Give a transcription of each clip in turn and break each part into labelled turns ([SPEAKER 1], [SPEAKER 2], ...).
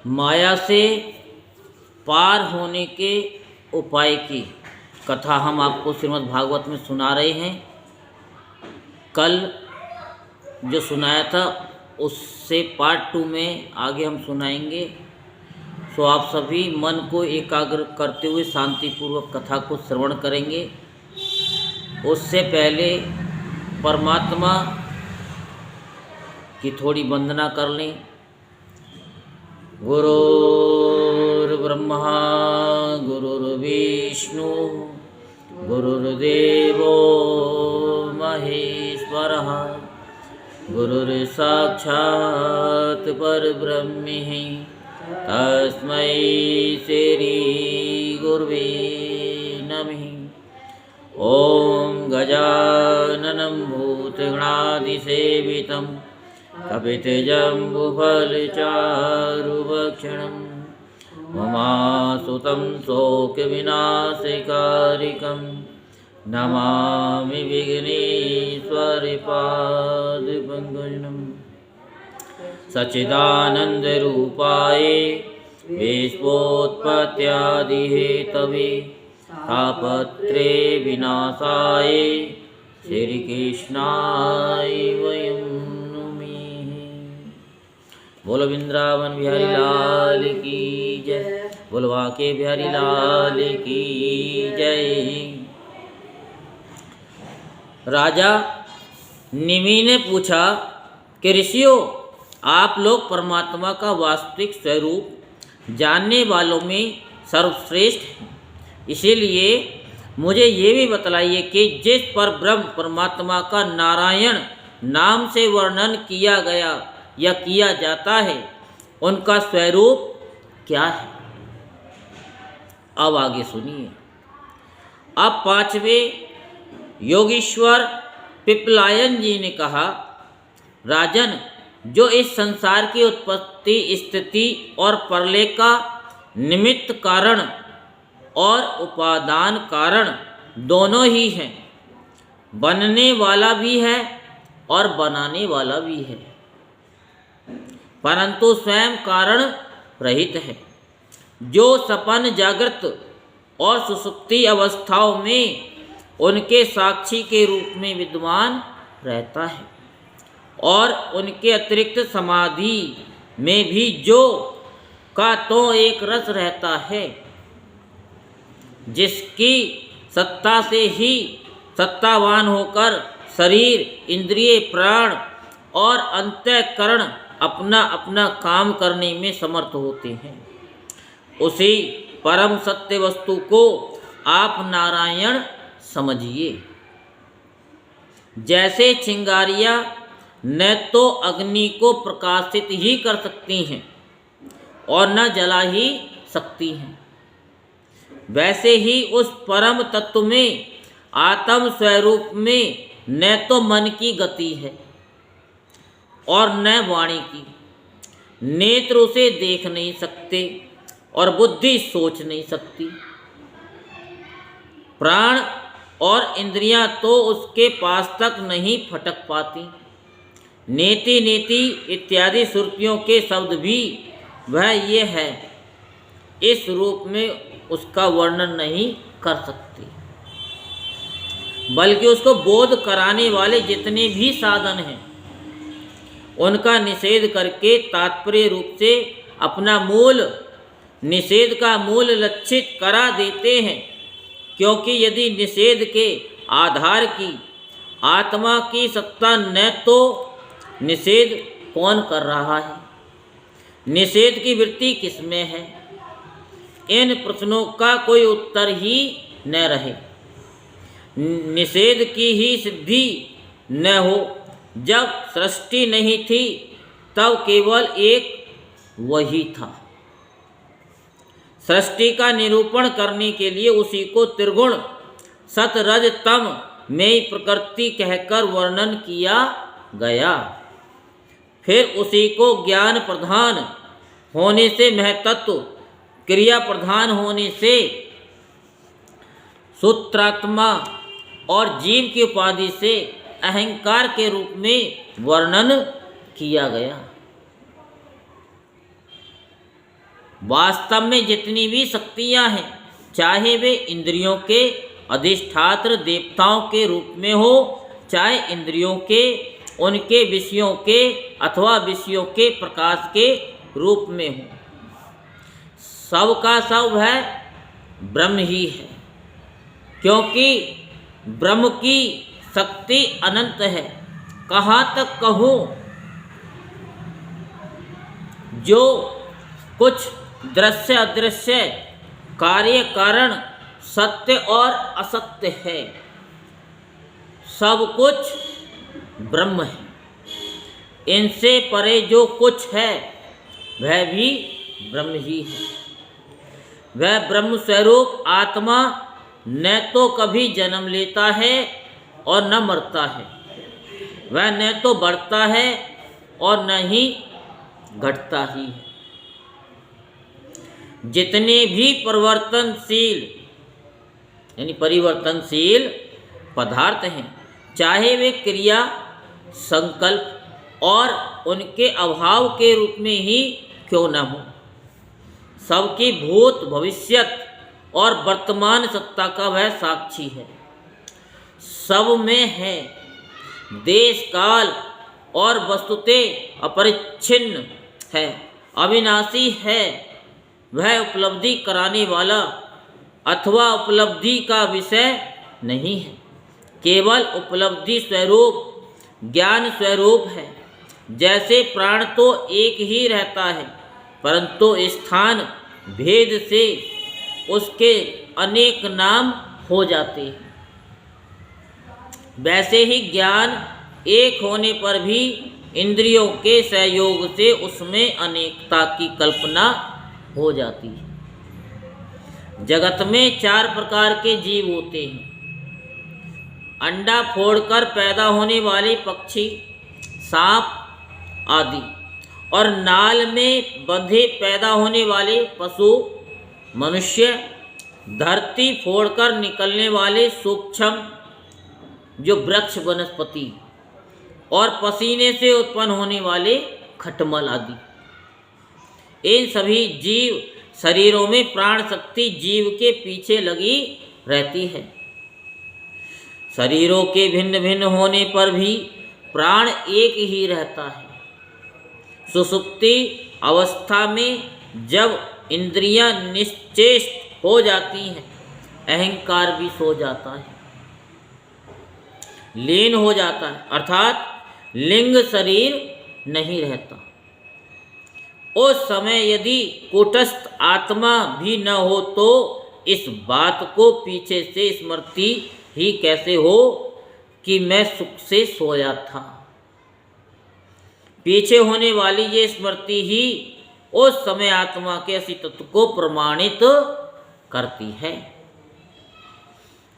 [SPEAKER 1] माया से पार होने के उपाय की कथा हम आपको श्रीमद् भागवत में सुना रहे हैं। कल जो सुनाया था उससे पार्ट 2 में आगे हम सुनाएंगे। सो आप सभी मन को एकाग्र करते हुए शांतिपूर्वक कथा को श्रवण करेंगे। उससे पहले परमात्मा की थोड़ी वंदना कर लें। गुरुर्ब्रह्मा गुरुर्विष्णु गुरुर्देवो महेश्वरः गुरुर्साक्षात् परब्रह्म तस्मै श्री गुरुवे नमः। ॐ गजाननं भूतगणादिसेवितं कपितजम्बुफलचारुभक्षणं उमासुतं शोकविनाशकारिकं नमामि विघ्नेश्वरपादपङ्कजं। सच्चिदानन्दरूपाय विश्वोत्पत्त्यादिहेतवे तापत्रे विनाशाय श्रीकृष्णाय वयं नमः। बोलो वृंदावन बिहारी लाल की जय, बोलो बांके बिहारी लाल की जय। राजा निमि ने पूछा कि ऋषियों, आप लोग परमात्मा का वास्तविक स्वरूप जानने वालों में सर्वश्रेष्ठ हैं, इसीलिए मुझे ये भी बतलाइए कि जिस पर ब्रह्म परमात्मा का नारायण नाम से वर्णन किया गया या किया जाता है, उनका स्वरूप क्या है। अब आगे सुनिए। अब 5वें योगीश्वर पिपलायन जी ने कहा, राजन, जो इस संसार की उत्पत्ति, स्थिति और प्रलय का निमित्त कारण और उपादान कारण दोनों ही हैं, बनने वाला भी है और बनाने वाला भी है, परंतु स्वयं कारण रहित है, जो सपन, जागृत और सुषुप्ति अवस्थाओं में उनके साक्षी के रूप में विद्यमान रहता है, और उनके अतिरिक्त समाधि में भी जो का तो एक रस रहता है, जिसकी सत्ता से ही सत्तावान होकर शरीर, इंद्रिय, प्राण और अंतःकरण अपना अपना काम करने में समर्थ होते हैं। उसी परम सत्य वस्तु को आप नारायण समझिए। जैसे चिंगारियाँ न तो अग्नि को प्रकाशित ही कर सकती हैं और न जला ही सकती हैं, वैसे ही उस परम तत्व में, आत्म स्वरूप में न तो मन की गति है और न वाणी की। नेत्र उसे देख नहीं सकते और बुद्धि सोच नहीं सकती। प्राण और इंद्रियां तो उसके पास तक नहीं फटक पाती। नेति नेति इत्यादि श्रुतियों के शब्द भी वह ये है, इस रूप में उसका वर्णन नहीं कर सकती, बल्कि उसको बोध कराने वाले जितने भी साधन हैं, उनका निषेध करके तात्पर्य रूप से अपना मूल निषेध का मूल लक्षित करा देते हैं। क्योंकि यदि निषेध के आधार की आत्मा की सत्ता न तो निषेध कौन कर रहा है, निषेध की वृत्ति किसमें है, इन प्रश्नों का कोई उत्तर ही न रहे। निषेध की ही सिद्धि न हो। जब सृष्टि नहीं थी तब केवल एक वही था। सृष्टि का निरूपण करने के लिए उसी को त्रिगुण सत रज तम में प्रकृति कहकर वर्णन किया गया। फिर उसी को ज्ञान प्रधान होने से महतत्व, क्रिया प्रधान होने से सूत्रात्मा और जीव की उपाधि से अहंकार के रूप में वर्णन किया गया। वास्तव में जितनी भी शक्तियां हैं, चाहे वे इंद्रियों के अधिष्ठात्र देवताओं के रूप में हो, चाहे इंद्रियों के उनके विषयों के अथवा विषयों के प्रकाश के रूप में हो, सब का सब है ब्रह्म ही है। क्योंकि ब्रह्म की शक्ति अनंत है। कहाँ तक कहूँ, जो कुछ दृश्य अदृश्य, कार्य कारण, सत्य और असत्य है, सब कुछ ब्रह्म है। इनसे परे जो कुछ है वह भी ब्रह्म ही है। वह ब्रह्म स्वरूप आत्मा न तो कभी जन्म लेता है और न मरता है। वह न तो बढ़ता है और न ही घटता ही है। जितने भी परिवर्तनशील पदार्थ हैं, चाहे वे क्रिया, संकल्प और उनके अभाव के रूप में ही क्यों न हो, सबकी भूत, भविष्यत और वर्तमान सत्ता का वह साक्षी है। सब में है, देश काल और वस्तुतः अपरिच्छिन्न है, अविनाशी है। वह उपलब्धि कराने वाला अथवा उपलब्धि का विषय नहीं है, केवल उपलब्धि स्वरूप, ज्ञान स्वरूप है। जैसे प्राण तो एक ही रहता है, परंतु स्थान भेद से उसके अनेक नाम हो जाते हैं, वैसे ही ज्ञान एक होने पर भी इंद्रियों के सहयोग से उसमें अनेकता की कल्पना हो जाती है। जगत में 4 प्रकार के जीव होते हैं। अंडा फोड़कर पैदा होने वाले पक्षी, सांप आदि, और नाल में बंधे पैदा होने वाले पशु, मनुष्य, धरती फोड़कर निकलने वाले सूक्ष्म जो वृक्ष, वनस्पति, और पसीने से उत्पन्न होने वाले खटमल आदि। इन सभी जीव शरीरों में प्राण शक्ति जीव के पीछे लगी रहती है। शरीरों के भिन्न भिन्न होने पर भी प्राण एक ही रहता है। सुषुप्ति अवस्था में जब इंद्रियां निश्चेष्ट हो जाती हैं, अहंकार भी सो जाता है, लीन हो जाता है, अर्थात लिंग शरीर नहीं रहता। उस समय यदि कूटस्थ आत्मा भी न हो तो इस बात को पीछे से स्मृति ही कैसे हो कि मैं सुख से सोया था। पीछे होने वाली ये स्मृति ही उस समय आत्मा के अस्तित्व को प्रमाणित करती है।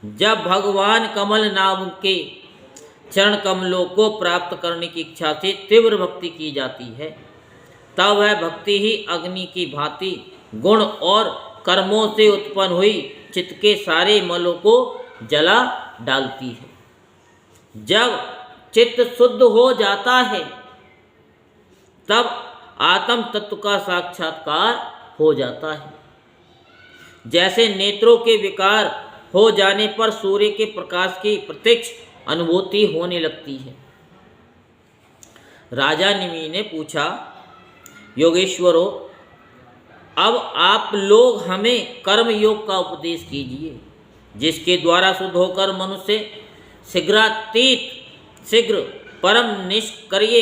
[SPEAKER 1] जब भगवान कमल नाम के चरण कमलों को प्राप्त करने की इच्छा से तीव्र भक्ति की जाती है, तब वह भक्ति ही अग्नि की भांति गुण और कर्मों से उत्पन्न हुई चित्त के सारे मलों को जला डालती है। जब चित्त शुद्ध हो जाता है, तब आत्म तत्व का साक्षात्कार हो जाता है। जैसे नेत्रों के विकार हो जाने पर सूर्य के प्रकाश की प्रत्यक्ष अनुभूति होने लगती है। राजा निमि ने पूछा, योगेश्वरो, अब आप लोग हमें कर्म योग का उपदेश कीजिए, जिसके द्वारा शुद्ध होकर मनुष्य शीघ्र परम निष्क्रिय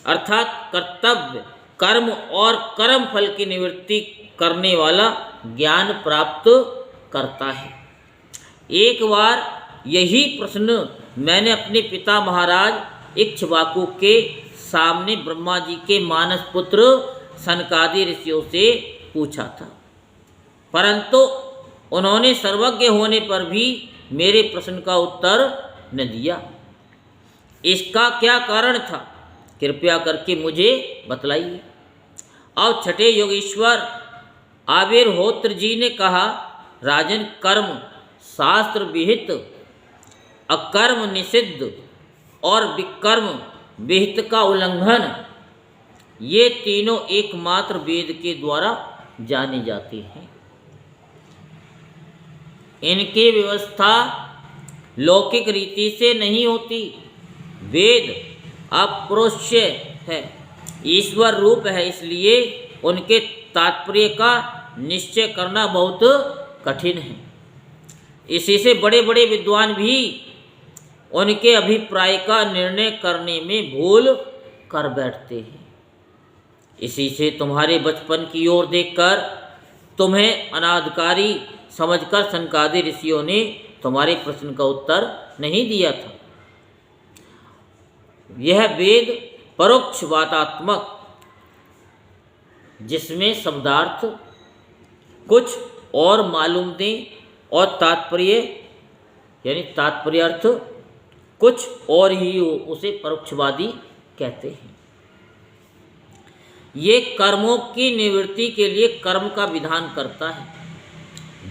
[SPEAKER 1] अर्थात कर्तव्य कर्म और कर्म फल की निवृत्ति करने वाला ज्ञान प्राप्त करता है। एक बार यही प्रश्न मैंने अपने पिता महाराज इक्ष्वाकु के सामने ब्रह्मा जी के मानस पुत्र सनकादि ऋषियों से पूछा था, परंतु उन्होंने सर्वज्ञ होने पर भी मेरे प्रश्न का उत्तर न दिया। इसका क्या कारण था, कृपया करके मुझे बतलाइए। अब छठे योगेश्वर आविर्होत्र जी ने कहा, राजन, कर्म शास्त्र विहित, अकर्म निषिद्ध और विकर्म विहित का उल्लंघन, ये तीनों एकमात्र वेद के द्वारा जानी जाती हैं। इनकी व्यवस्था लौकिक रीति से नहीं होती। वेद अपरोक्ष है, ईश्वर रूप है, इसलिए उनके तात्पर्य का निश्चय करना बहुत कठिन है। इसी से बड़े बड़े विद्वान भी उनके अभिप्राय का निर्णय करने में भूल कर बैठते हैं। इसी से तुम्हारे बचपन की ओर देखकर तुम्हें अनादकारी समझकर सनकादि ऋषियों ने तुम्हारे प्रश्न का उत्तर नहीं दिया था। यह वेद परोक्षवादात्मक, जिसमें शब्दार्थ कुछ और मालूम दें और तात्पर्य यानी तात्पर्यार्थ कुछ और ही हो, उसे परोक्षवादी कहते हैं। ये कर्मों की निवृत्ति के लिए कर्म का विधान करता है।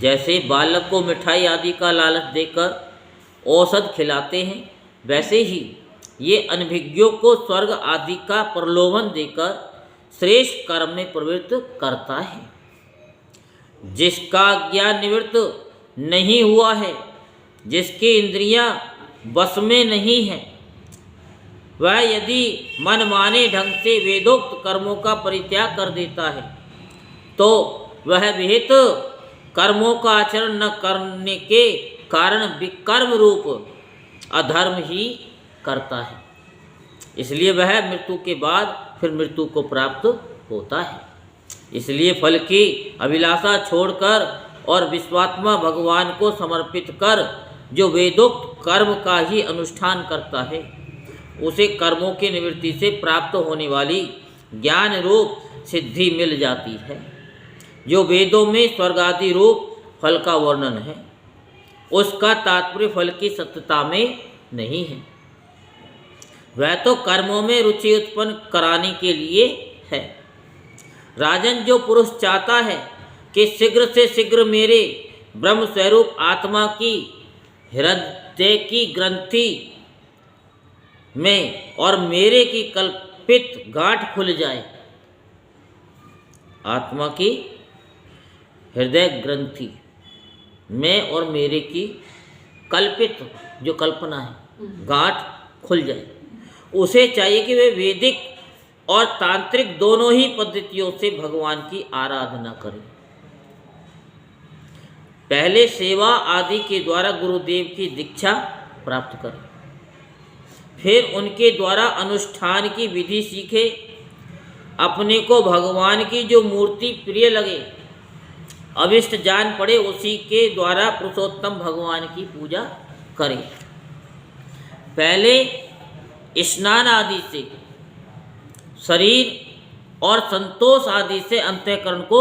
[SPEAKER 1] जैसे बालक को मिठाई आदि का लालच देकर औषध खिलाते हैं, वैसे ही ये अनभिज्ञों को स्वर्ग आदि का प्रलोभन देकर श्रेष्ठ कर्म में प्रवृत्त करता है। जिसका ज्ञान निवृत्त नहीं हुआ है, जिसकी इंद्रियां बस में नहीं है, वह यदि मनमाने ढंग से वेदोक्त कर्मों का परित्याग कर देता है तो वह विहित कर्मों का आचरण न करने के कारण विकर्म रूप अधर्म ही करता है। इसलिए वह मृत्यु के बाद फिर मृत्यु को प्राप्त होता है। इसलिए फल की अभिलाषा छोड़कर और विश्वात्मा भगवान को समर्पित कर जो वेदोक्त कर्म का ही अनुष्ठान करता है, उसे कर्मों की निवृत्ति से प्राप्त होने वाली ज्ञान रूप सिद्धि मिल जाती है। जो वेदों में स्वर्गादि रूप फल का वर्णन है, उसका तात्पर्य फल की सत्यता में नहीं है। वह तो कर्मों में रुचि उत्पन्न कराने के लिए है। राजन, जो पुरुष चाहता है कि शीघ्र से शीघ्र मेरे ब्रह्म स्वरूप आत्मा की हृदय की ग्रंथि में और मेरे की कल्पित गांठ खुल जाए, आत्मा की हृदय ग्रंथि में और मेरे की कल्पित जो कल्पना है गांठ खुल जाए, उसे चाहिए कि वे वैदिक और तांत्रिक दोनों ही पद्धतियों से भगवान की आराधना करें। पहले सेवा आदि के द्वारा गुरुदेव की दीक्षा प्राप्त करें, फिर उनके द्वारा अनुष्ठान की विधि सीखे। अपने को भगवान की जो मूर्ति प्रिय लगे, अभिष्ट जान पड़े, उसी के द्वारा पुरुषोत्तम भगवान की पूजा करें। पहले स्नान आदि से शरीर और संतोष आदि से अंतःकरण को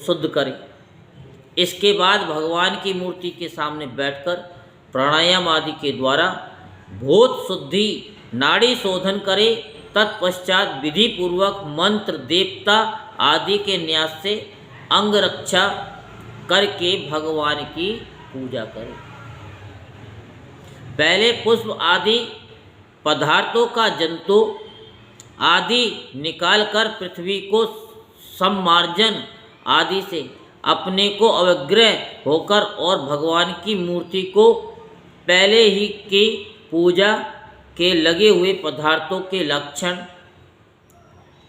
[SPEAKER 1] शुद्ध करें। इसके बाद भगवान की मूर्ति के सामने बैठकर प्राणायाम आदि के द्वारा भूत शुद्धि नाड़ी शोधन करे। तत्पश्चात विधि पूर्वक मंत्र देवता आदि के न्यास से अंग रक्षा करके भगवान की पूजा करें। पहले पुष्प आदि पदार्थों का जंतु आदि निकालकर पृथ्वी को सम्मार्जन आदि से अपने को अवग्रह होकर और भगवान की मूर्ति को पहले ही की पूजा के लगे हुए पदार्थों के लक्षण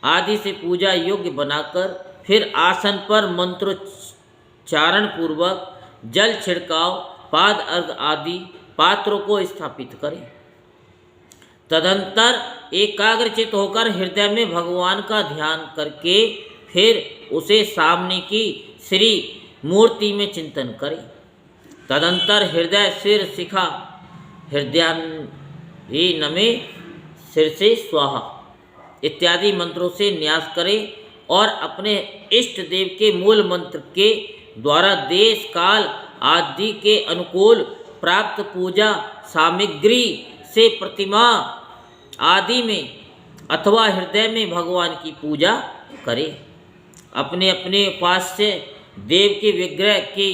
[SPEAKER 1] आदि से पूजा योग्य बनाकर फिर आसन पर मंत्रोच्चारण पूर्वक जल छिड़काव पाद अर्घ आदि पात्रों को स्थापित करें। तदंतर एकाग्रचित होकर हृदय में भगवान का ध्यान करके फिर उसे सामने की श्री मूर्ति में चिंतन करें। तदंतर हृदय सिर शिखा हृदय नमे सिर से स्वाहा इत्यादि मंत्रों से न्यास करें और अपने इष्ट देव के मूल मंत्र के द्वारा देश काल आदि के अनुकूल प्राप्त पूजा सामग्री से प्रतिमा आदि में अथवा हृदय में भगवान की पूजा करें। अपने अपने उपास्य देव के विग्रह की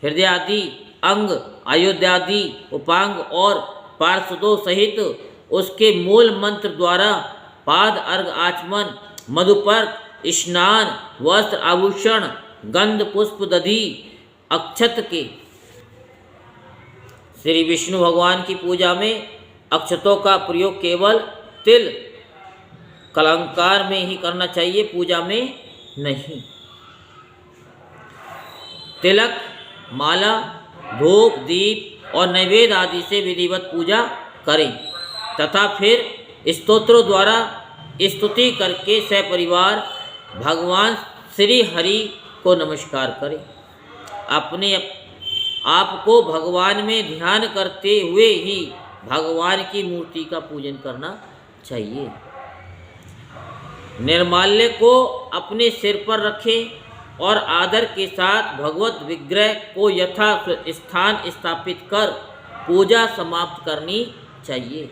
[SPEAKER 1] हृदय आदि अंग अयोध्यादि उपांग और पार्षदों सहित उसके मूल मंत्र द्वारा पाद अर्घ आचमन मधुपर्क स्नान वस्त्र आभूषण गंध पुष्प दधि अक्षत के। श्री विष्णु भगवान की पूजा में अक्षतों का प्रयोग केवल तिल कलंकार में ही करना चाहिए, पूजा में नहीं। तिलक, माला, धूप, दीप और नैवेद्य आदि से विधिवत पूजा करें तथा फिर स्तोत्रों द्वारा स्तुति करके सपरिवार भगवान श्री हरि को नमस्कार करें। अपने आप को भगवान में ध्यान करते हुए ही भगवान की मूर्ति का पूजन करना चाहिए। निर्माल्य को अपने सिर पर रखें और आदर के साथ भगवत विग्रह को यथा स्थान स्थापित कर पूजा समाप्त करनी चाहिए।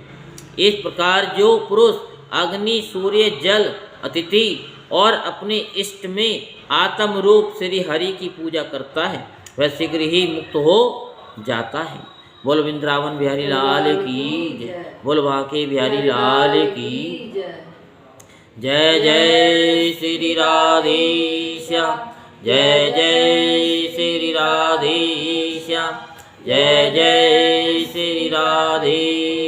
[SPEAKER 1] इस प्रकार जो पुरुष अग्नि, सूर्य, जल, अतिथि और अपने इष्ट में आत्म रूप श्री हरि की पूजा करता है वह शीघ्र ही मुक्त हो जाता है। बोल वृंदावन बिहारी लाल की जय, बोल बांके बिहारी लाल की जय। जय श्री राधेश्याम, जय जय श्री राधेश्याम, जय जय श्री राधेश्याम।